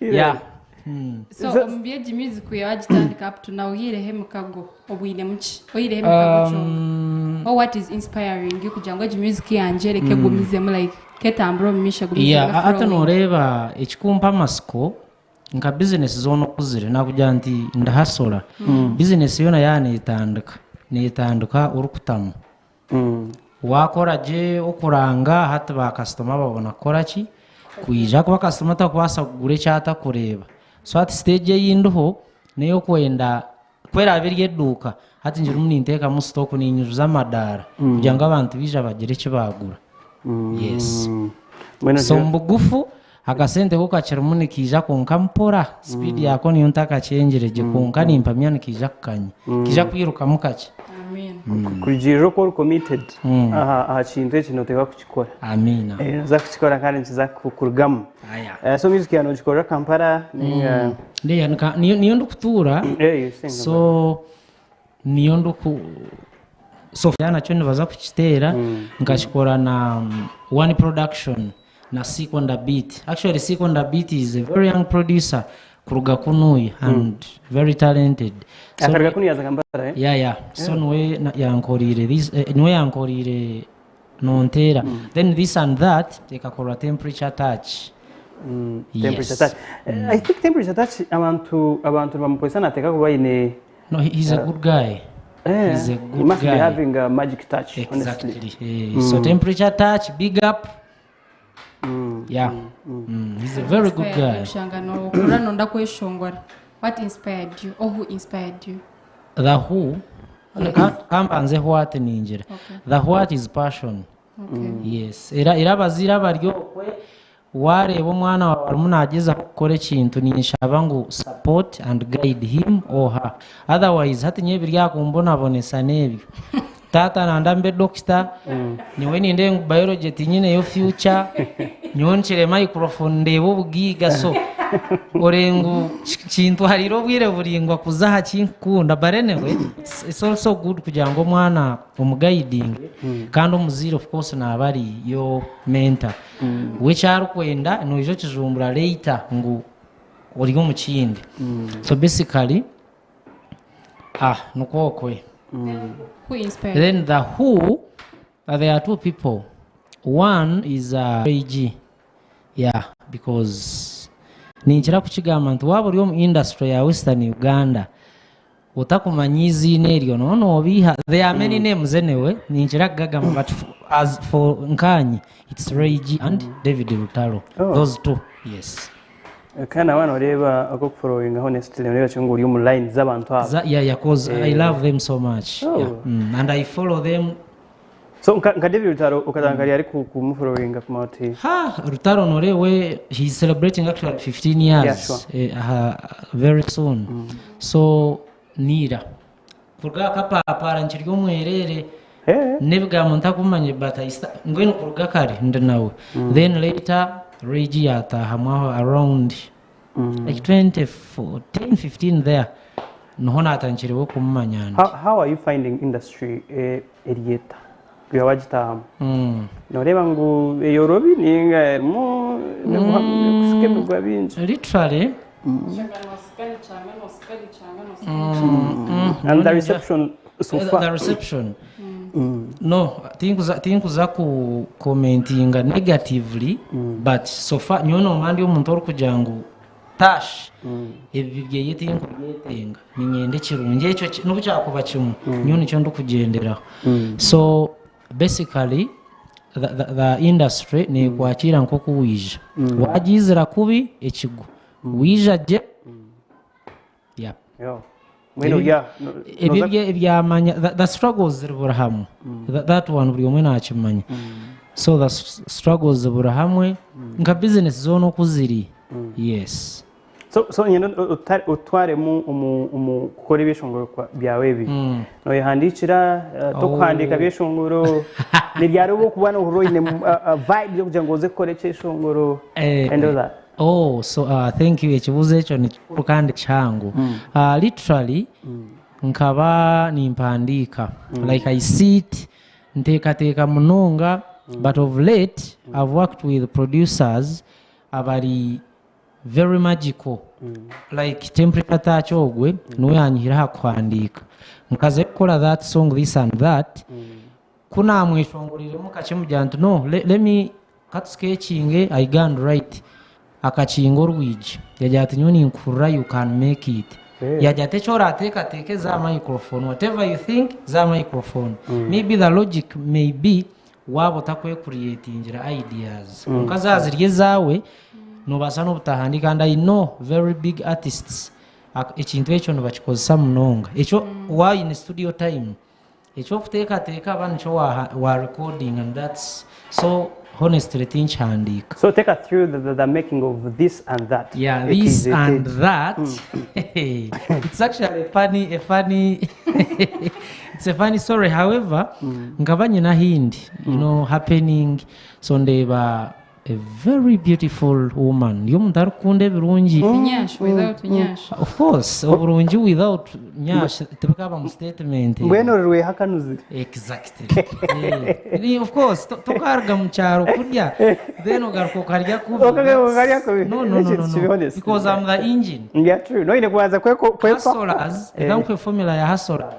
Yeah. So mbieji music yawagitandika up to now yirehe mukago obwine muki oyirehe mukago chongo. What is inspiring you kugira ngo music yanje reke gumizemu like ketambro misha gumizemu. Yeah, ate noreba ekikumpa amasiko nka business zono kuzire nakugira nti ndahasola business yona netandika urukutamu wakora je okuranga hati ba customer babona kora ki kuija kuba customer takwasa kugure cyata kureba so at stage yinduho neyo kwenda kwera abiri eduka hati njuru muninteka mu stock ninyuza amadara kugira ngo abantu bija bagire kibagura. Yes. So mbugufu akasente ko kacira muni kija konka mpora speed yako niyo ntaka change je konka nimpamya nikija kukanya kija kwiruka mukache. Amen. Kujiro ko committed aha chinde kino teka kukikora. Amina. Za kukikora kandi nziza kukurugamo. So music yano chikora Kampala ninga niyo ndukutura. So niyo nduku so yana cyo nibaza kukitera ngashikora na one production na Seconda Beat. Actually Seconda Beat is a very young producer kuruga kunuyi and very talented. So akaruga kunuyi aza Kampala yeah. So nwe yankorire this nwe yankorire nontera then this and that ekakora temperature touch. Temperature touch. I think temperature touch abantu bamukozana ateka kuba ine. No, he's a good guy. He's a good he must guy. Be having a magic touch. Exactly. So temperature touch, big up. Yeah. He's a very good guy. What inspired you or who inspired you? The who? Kampanze what ninjira. The what is passion. Okay. Yes. Irabazira baryokwe wareba umwana wawe munageza gukora ikintu ninshaba ngo support and guide him or her. Otherwise hati nye biryakumbona bonesa nebyo. Tata nandambe doctor niwe ninde biology tinyine yo future nyonchire microphone ndebo bugiga so orengu kintu hariro bwire buringwa kuzaha kinkunda barenewe it's also good kugira ngo mwana umuguiding kandi umuziro of course na bari yo mentor which are kwenda no ijo kijumbura later ngo urigo mu kindi so basically nukokwe. Who inspired? Then the who, there are two people. One is AG. Yeah, because ninjira kuchigama ntu wabo ryo mu industry ya Western Uganda. Utakumanyizi neryo no biha. There are many names anyway. Ninjira gagama but as for Nkanyi, it's Ray G and David Rutaro. Those two. Yes. Kana wana oreba following honestly oreba chungu uri mu line z'abantu aba. Yeah, cause I love them so much. And I follow them. So nka David Rutaro ukadangari ari ku following kumati. Rutaro norewe he's celebrating actually 15 years. Yeah, sure. Very soon. So nira kurga kapapara nchiryo mwerere nebwa monta kumanye batayista ngwino kurga kare ndanawe. Then later Regi atahamwa around like 2014 15 there nohona atanchiriwe kumanyana. How are you finding industry erieta byawajitamu noreba ngo yorobi ninga mo kuskemu gwa binji literally and the reception so far the reception no think za ku commenting negatively but so far nyono mandi umuntu ori kujangu tash ebibye yetinga yetenga ninyende kirunge cyo nubucyakuba kimu nyono cyo ndukugendera. So basically the industry ne kwakira nko kuwija wagizira kubi ekigo wija je yeah ebyamanya the struggles ziburahamwe that one buri umwe nakimanya. So the struggles ziburahamwe nka business zone kuziri. Yes. So utware mu gukora ibishongoro byawe bi no yahandikira to kwandika bishongoro ni byaro bo kubana uroine vibe yo kugira ngo uze kore cyeshongoro and all that. So thank you ekibuze cyo ni kandi changu literally nkaba nimpandika like I sit nteka munonga but of late I've worked with producers abari very magical like temperature tachogwe no yanyihira hakwandika nkaze kola that song this and that kuna mwishongorire mukache mujyantu no let me cut sketching I gone right akachingo rwiji yajati nyoni nkura you can make it yajate chora teke za microphone whatever you think za microphone maybe the logic may be wabo takwe creating ideas nkazazirye zawe no basano butahandika and I know very big artists ekintu ekyo no bakikozesa munonga ekyo wa in studio time ekyo kuteka abantu kyo wa recording and that's so honestly tinchandika. So take us through the making of this and that. Yeah, this and that. It's actually a funny it's a funny story. However, ngabanye na hindi, you know, happening so ndeba a very beautiful woman. Yo mutaru kunde birungi. Nyash without nyash. Of course, oburungi without nyash tebakaba mu statement. Mbweno rwe hakanuzi. Exactly. Of course, tokarga mcharo kurya. Then ogaruko karya kubi. Okarya kubi. No. Because I'm the engine. Yeah, true. No ine kuanza kwepa. Hustlers, idankwe formula ya hustler.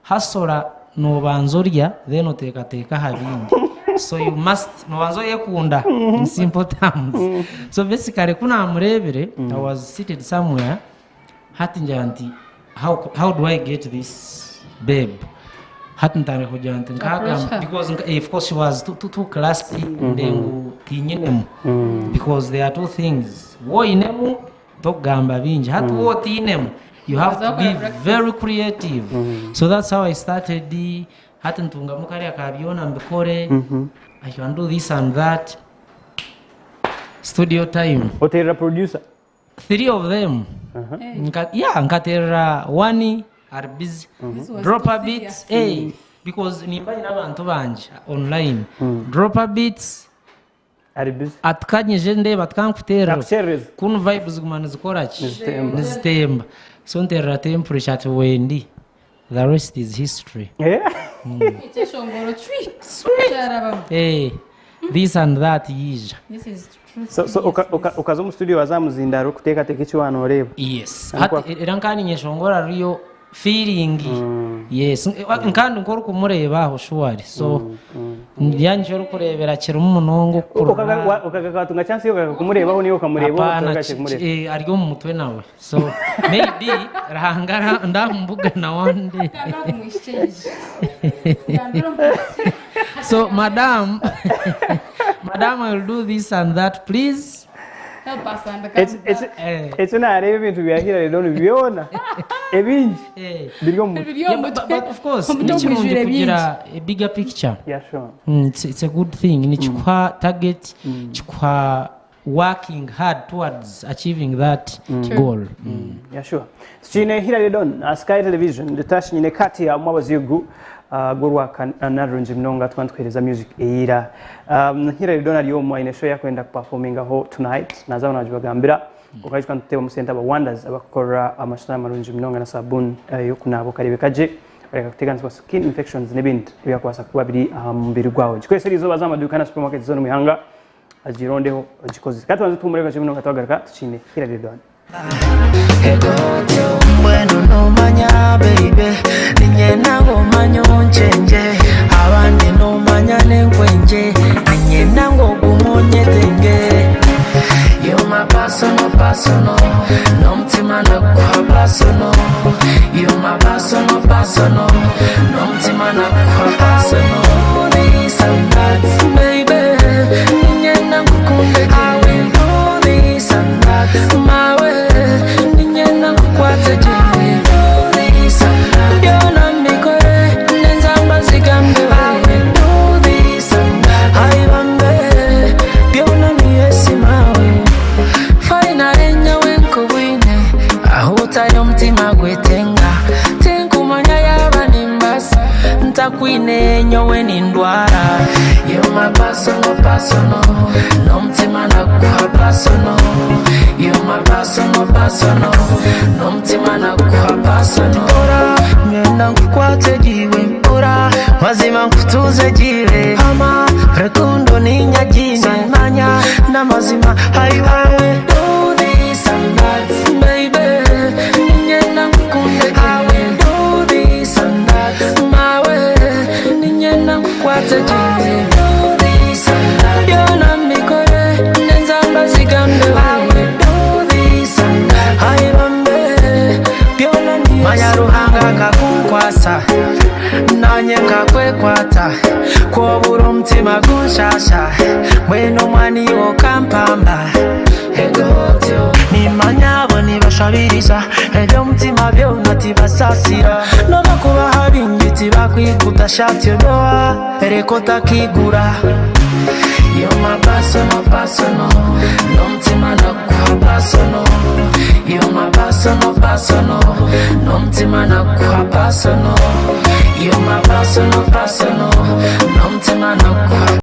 Hustler no banzorya then oteka habindi. So you must no banzo yekunda in simple terms. So basically kuna amurebere I was seated somewhere hatinjanti how do I get this babe? Hatintare kujanti nkaga because of course she was too classy ndengu tinyinemu because there are two things wo inemu togamba binji hatu wo tinemu you have to be very creative. So that's how I started hatintunga mukari akabiona mbikore I can do this and that. Studio time. Otera producer. 3 of them. Nkatera one are busy. Drop a bit. Because nimba n'abantu banje online. Drop a bit. Are busy. Atkanye nde batkankutera. Kun vibes gumana zikorachi. Niztemba. So ntera temperature to wendi. The rest is history. This and that is. This is true. So ukazo mu studio wazamuzindaro kuteka tekichi wano oreba. Yes. Erankani nyeshongora riyo feeling. Yes. Nkandi nkoro kumureba aho shwari. So yanje ro kurebera kira umunongo kurura. Ukagatunga chance yo kumureba aho niyo kamureba ukagache kumureba. Ariyo mu mutwe nawe. So maybe rahangara ndambuga na one day. So madam I will do this and that please help us understand. It's not even we are here don't viona ebinji but of course a bigger picture. Yeah, sure. It's a good thing ni chikwa target chikwa working hard towards achieving that goal. Yeah, sure. Chine hira don Sky Television detash nyine kati ya mwabazi yugu gurwa narunji mnonga twantwereza music eira hira don ariyo mwa show yakwenda performing aho tonight naza unajubagambira ukayitwa nteba mu center ba wonders abakora amashana marunji mnonga na sabun yo kunabo karibe kaje bareka kuteganzwa skin infections n'ibindi byakwasa kuba biri mbiri gwawo kwese rizo bazamaduka na supermarket zone muhanga ajirondeho agikoze katwanze tumureka cyo mnonga twagaruka tuchine hira don. Bueno no maña baby niñe nango manyo chenje abandi no maña nenkwenje niñe nango gumonye tenge yo my personal no mtima na kwa personal yo my personal no mtima na kwa personal this and that baby niñe nango kunde I will do this and that my way Queen nyowe nindwara you my personal no mtima na kwa personal you my personal no mtima na kwa personal ora nyenda nkukwate jiwe ora wazima nkutuze jiwe ama rekundo ninyagine manya na mazima haiwawe niwo kampamba egotyo nimanya abo nibashabiriza eby'omutima byona tibasasira noba kubaha bingi tibakwikuta shati odoha erekota kigura You're my personal, n'omutima nakuha personal. You're my personal, n'omutima nakuha personal. You're my personal, n'omutima nakuha